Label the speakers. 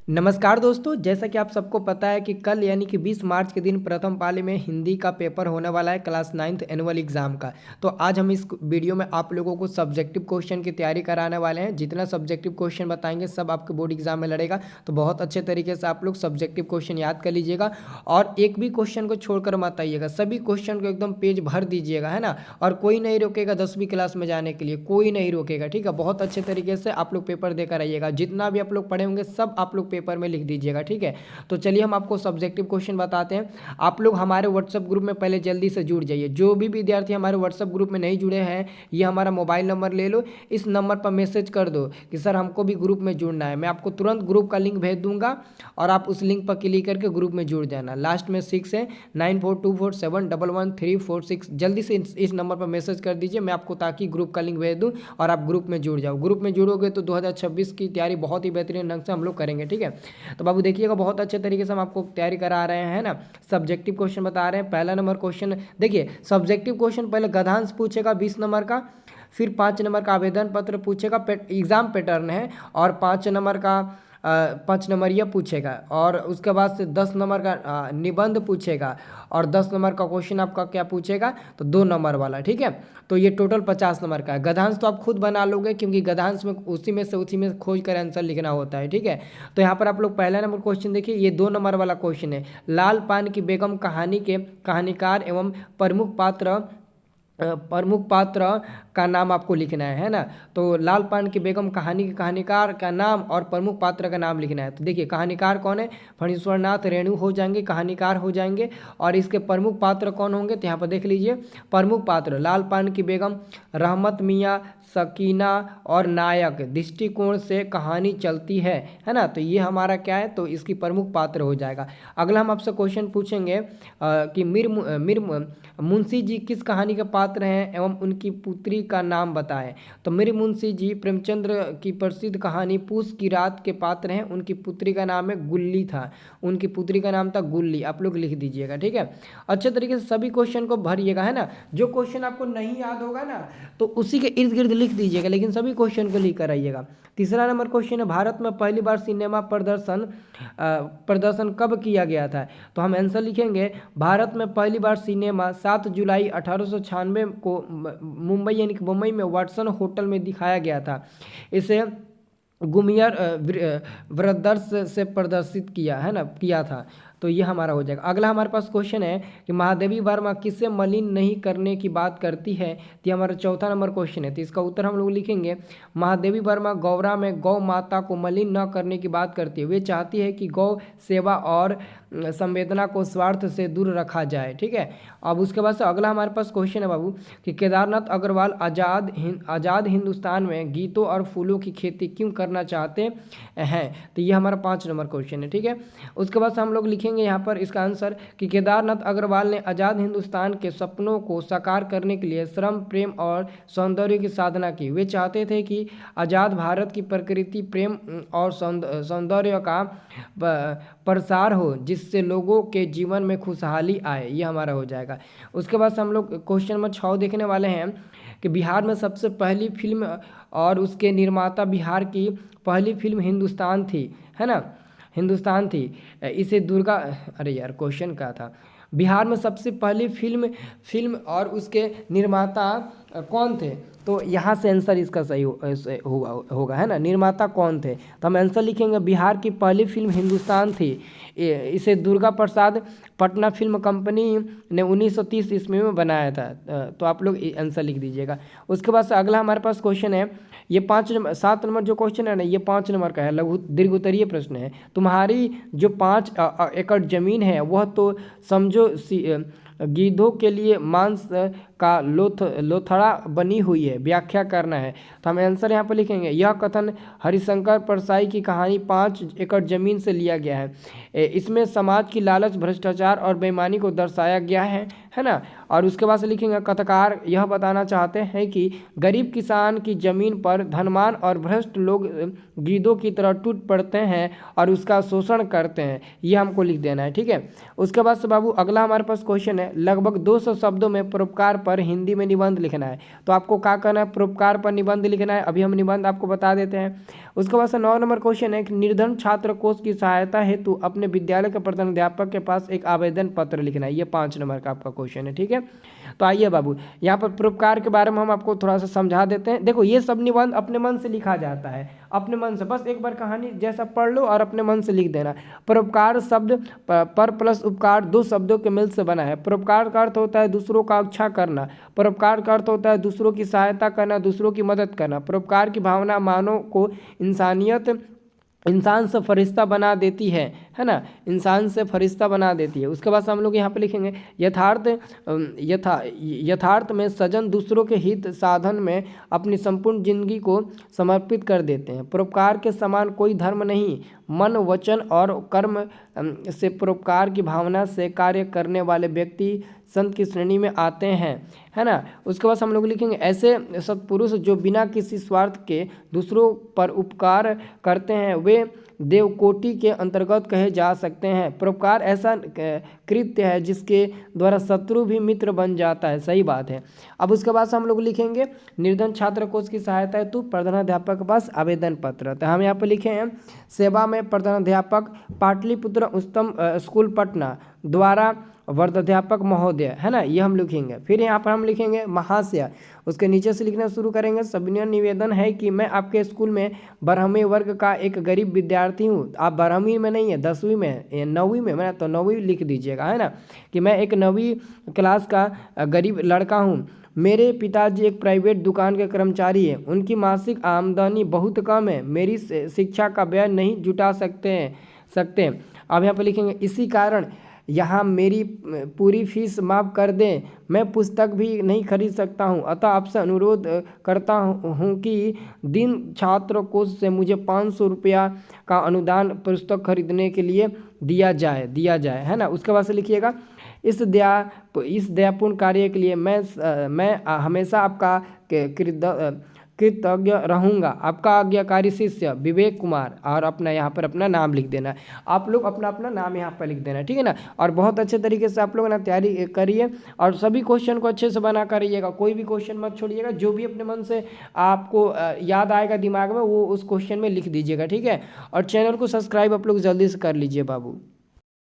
Speaker 1: नमस्कार दोस्तों, जैसा कि आप सबको पता है कि कल यानी कि 20 मार्च के दिन प्रथम पाली में हिंदी का पेपर होने वाला है क्लास 9th एनुअल एग्जाम का। तो आज हम इस वीडियो में आप लोगों को सब्जेक्टिव क्वेश्चन की तैयारी कराने वाले हैं। जितना सब्जेक्टिव क्वेश्चन बताएंगे सब आपके बोर्ड एग्जाम में लड़ेगा, तो बहुत अच्छे तरीके से आप लोग सब्जेक्टिव क्वेश्चन याद कर लीजिएगा और एक भी क्वेश्चन को छोड़कर मत आइएगा, सभी क्वेश्चन को एकदम पेज भर दीजिएगा, है ना। और कोई नहीं रोकेगा 10वीं क्लास में जाने के लिए, कोई नहीं रोकेगा, ठीक है। बहुत अच्छे तरीके से आप लोग पेपर देकर आइएगा, जितना भी आप लोग पढ़े होंगे सब आप लोग पेपर में लिख दीजिएगा, ठीक है। तो चलिए हम आपको सब्जेक्टिव क्वेश्चन बताते हैं। आप लोग हमारे व्हाट्सएप ग्रुप में पहले जल्दी से जुड़ जाइए। जो भी विद्यार्थी हमारे व्हाट्सएप ग्रुप में नहीं जुड़े हैं, ये हमारा मोबाइल नंबर ले लो, इस नंबर पर मैसेज कर दो कि सर हमको भी ग्रुप में जुड़ना है। मैं आपको तुरंत ग्रुप का लिंक भेज दूंगा और आप उस लिंक पर क्लिक करके ग्रुप में जुड़ जाना। लास्ट में 6 है, 9424711136। जल्दी से इस नंबर पर मैसेज कर दीजिए मैं आपको, ताकि ग्रुप का लिंक भेज दूँ और आप ग्रुप में जुड़ जाओ। ग्रुप में जुड़ोगे तो 2026 की तैयारी बहुत ही बेहतरीन ढंग से हम लोग करेंगे, ठीक है। तो बाबू देखिएगा, बहुत अच्छे तरीके से हम आपको तैयारी करा रहे हैं ना। सब्जेक्टिव क्वेश्चन बता रहे हैं। पहला नंबर क्वेश्चन देखिए, सब्जेक्टिव क्वेश्चन पहले गद्यांश पूछेगा 20 नंबर का, फिर 5 नंबर का आवेदन पत्र पूछेगा, एग्जाम पैटर्न है, और 5 नंबर का 5 नंबर यह पूछेगा, और उसके बाद से 10 नंबर का निबंध पूछेगा, और 10 नंबर का क्वेश्चन आपका क्या पूछेगा, तो 2 नंबर वाला, ठीक है। तो ये टोटल 50 नंबर का है। गद्यांश तो आप खुद बना लोगे, क्योंकि गद्यांश में उसी में खोज कर आंसर लिखना होता है, ठीक है। तो यहाँ पर आप लोग पहला नंबर क्वेश्चन देखिए, ये 2 नंबर वाला क्वेश्चन है। लाल पान की बेगम कहानी के कहानीकार एवं प्रमुख पात्र का नाम आपको लिखना है ना। तो लाल पान की बेगम कहानी के कहानीकार का नाम और प्रमुख पात्र का नाम लिखना है। तो देखिए, कहानीकार कौन है, फणीश्वर नाथ रेणु हो जाएंगे, कहानीकार हो जाएंगे। और इसके प्रमुख पात्र कौन होंगे, तो यहाँ पर देख लीजिए, प्रमुख पात्र लाल पान की बेगम, रहमत मियाँ, सकीना और नायक दृष्टिकोण से कहानी चलती है ना। तो ये हमारा क्या है, तो इसकी प्रमुख पात्र हो जाएगा। अगला हम आपसे क्वेश्चन पूछेंगे कि मीर मुंशी जी किस कहानी के पात्र हैं एवं उनकी पुत्री का नाम बताएं। तो मीर मुंशी जी प्रेमचंद्र की प्रसिद्ध कहानी पूस की रात के पात्र हैं। उनकी पुत्री का नाम है गुल्ली था, उनकी पुत्री का नाम था गुल्ली। आप लोग लिख दीजिएगा, ठीक है। अच्छे तरीके से सभी क्वेश्चन को भरिएगा, है ना। जो क्वेश्चन आपको नहीं याद होगा ना, तो उसी के इर्द गिर्द लिख दीजिएगा, लेकिन सभी क्वेश्चन को लिख कर आइएगा। तीसरा नंबर क्वेश्चन है, भारत में पहली बार सिनेमा प्रदर्शन कब किया गया था। तो हम आंसर लिखेंगे, भारत में पहली बार सिनेमा 7 जुलाई 1896 को मुंबई यानी कि मुंबई में वाटसन होटल में दिखाया गया था। इसे गुमियर ब्रदर्स से प्रदर्शित किया है ना, किया था। तो ये हमारा हो जाएगा। अगला हमारे पास क्वेश्चन है कि महादेवी वर्मा किसे मलिन नहीं करने की बात करती है। तो ये हमारा चौथा नंबर क्वेश्चन है। तो इसका उत्तर हम लोग लिखेंगे, महादेवी वर्मा गौरा में गौ माता को मलिन न करने की बात करती है। वे चाहती है कि गौ सेवा और संवेदना को स्वार्थ से दूर रखा जाए, ठीक है। अब उसके बाद से अगला हमारे पास क्वेश्चन है बाबू कि केदारनाथ अग्रवाल आज़ाद हिंदुस्तान में गीतों और फूलों की खेती क्यों करना चाहते हैं। तो ये हमारा 5 नंबर क्वेश्चन है, ठीक है। उसके बाद से हम लोग लिखेंगे यहाँ पर इसका आंसर कि केदारनाथ अग्रवाल ने आज़ाद हिंदुस्तान के सपनों को साकार करने के लिए श्रम, प्रेम और सौंदर्य की साधना की। वे चाहते थे कि आज़ाद भारत की प्रकृति, प्रेम और सौंदर्य का प्रसार हो, जिससे लोगों के जीवन में खुशहाली आए। ये हमारा हो जाएगा। उसके बाद से हम लोग क्वेश्चन नंबर 6 देखने वाले हैं कि बिहार में सबसे पहली फिल्म और उसके निर्माता, बिहार की पहली फिल्म हिंदुस्तान थी, है ना, हिंदुस्तान थी। इसे दुर्गा, अरे यार क्वेश्चन क्या था, बिहार में सबसे पहली फिल्म और उसके निर्माता कौन थे। तो यहाँ से आंसर इसका सही होगा, है ना। निर्माता कौन थे, तो हम आंसर लिखेंगे, बिहार की पहली फिल्म हिंदुस्तान थी। इसे दुर्गा प्रसाद पटना फिल्म कंपनी ने 1930 ईस्वी में बनाया था। तो आप लोग आंसर लिख दीजिएगा। उसके बाद से अगला हमारे पास क्वेश्चन है, ये 7 नंबर जो क्वेश्चन है ना, ये 5 नंबर का है, लघु दीर्घ उत्तरीय प्रश्न है। तुम्हारी जो 5 एकड़ जमीन है वह तो समझो गीधों के लिए मांस का लोथड़ा बनी हुई है, व्याख्या करना है। तो हम आंसर यहाँ पर लिखेंगे, यह कथन हरिशंकर परसाई की कहानी 5 एकड़ जमीन से लिया गया है। इसमें समाज की लालच, भ्रष्टाचार और बेईमानी को दर्शाया गया है ना। और उसके बाद से लिखेंगे कथाकार यह बताना चाहते हैं कि गरीब किसान की जमीन पर धनवान और भ्रष्ट लोग गिद्धों की तरह टूट पड़ते हैं और उसका शोषण करते हैं। ये हमको लिख देना है, ठीक है। उसके बाद से बाबू अगला हमारे पास क्वेश्चन है, लगभग 200 शब्दों में परोपकार पर हिंदी में निबंध लिखना है। तो आपको क्या करना है, परोपकार पर निबंध लिखना है। अभी हम निबंध आपको बता देते हैं। उसके बाद से 9 नंबर क्वेश्चन है कि निर्धन छात्र कोष की सहायता हेतु अपने विद्यालय के प्रधानाध्यापक के पास एक आवेदन पत्र लिखना है। ये 5 नंबर का आपका क्वेश्चन है, ठीक है। तो आइए बाबू यहाँ पर परोपकार के बारे में हम आपको थोड़ा सा समझा देते हैं। देखो ये सब निबंध अपने मन से लिखा जाता है, अपने मन से, बस एक बार कहानी जैसा पढ़ लो और अपने मन से लिख देना। परोपकार शब्द पर प्लस उपकार 2 शब्दों के मिल से बना है। परोपकार का अर्थ होता है दूसरों का अच्छा करना। परोपकार का अर्थ होता है दूसरों की सहायता करना, दूसरों की मदद करना। परोपकार की भावना मानव को इंसान से फरिश्ता बना देती है ना, इंसान से फरिश्ता बना देती है। उसके बाद से हम लोग यहाँ पे लिखेंगे यथार्थ में सज्जन दूसरों के हित साधन में अपनी संपूर्ण जिंदगी को समर्पित कर देते हैं। परोपकार के समान कोई धर्म नहीं। मन, वचन और कर्म से परोपकार की भावना से कार्य करने वाले व्यक्ति संत की श्रेणी में आते हैं, है ना। उसके बाद हम लोग लिखेंगे ऐसे सत्पुरुष जो बिना किसी स्वार्थ के दूसरों पर उपकार करते हैं वे देवकोटि के अंतर्गत कहे जा सकते हैं। परोपकार ऐसा कृत्य है जिसके द्वारा शत्रु भी मित्र बन जाता है। सही बात है। अब उसके बाद से हम लोग लिखेंगे निर्धन छात्र कोष की सहायता हेतु प्रधानाध्यापक के पास आवेदन पत्र। तो हम यहाँ पर लिखे हैं सेवा में प्रधानाध्यापक पाटलिपुत्र उच्चतम स्कूल पटना द्वारा वर्धाध्यापक महोदय, है ना, ये हम लिखेंगे। फिर यहाँ पर हम लिखेंगे महाशय, उसके नीचे से लिखना शुरू करेंगे। सविनय निवेदन है कि मैं आपके स्कूल में 12वें वर्ग का एक गरीब विद्यार्थी हूँ। आप 12वीं में नहीं है, 10वीं में है, 9वीं में, मैं तो 9वीं लिख दीजिएगा, है ना, कि मैं एक 9वीं क्लास का गरीब लड़का हूँ। मेरे पिताजी एक प्राइवेट दुकान के कर्मचारी हैं। उनकी मासिक आमदनी बहुत कम है। मेरी शिक्षा का व्यय नहीं जुटा सकते। अब यहाँ पर लिखेंगे इसी कारण यहाँ मेरी पूरी फीस माफ़ कर दें। मैं पुस्तक भी नहीं खरीद सकता हूँ, अतः आपसे अनुरोध करता हूँ कि दिन छात्र कोष से मुझे 500 रुपया का अनुदान पुस्तक खरीदने के लिए दिया जाए, है ना। उसके बाद से लिखिएगा इस दयापूर्ण कार्य के लिए मैं हमेशा आपका कृतज्ञ रहूँगा। आपका आज्ञाकारी शिष्य विवेक कुमार, और अपना यहाँ पर अपना नाम लिख देना। आप लोग अपना अपना नाम यहाँ पर लिख देना, ठीक है ना। और बहुत अच्छे तरीके से आप लोग ना तैयारी करिए और सभी क्वेश्चन को अच्छे से बना कर रहिएगा। कोई भी क्वेश्चन मत छोड़िएगा, जो भी अपने मन से आपको याद आएगा दिमाग में वो उस क्वेश्चन में लिख दीजिएगा, ठीक है। और चैनल को सब्सक्राइब आप लोग जल्दी से कर लीजिए बाबू।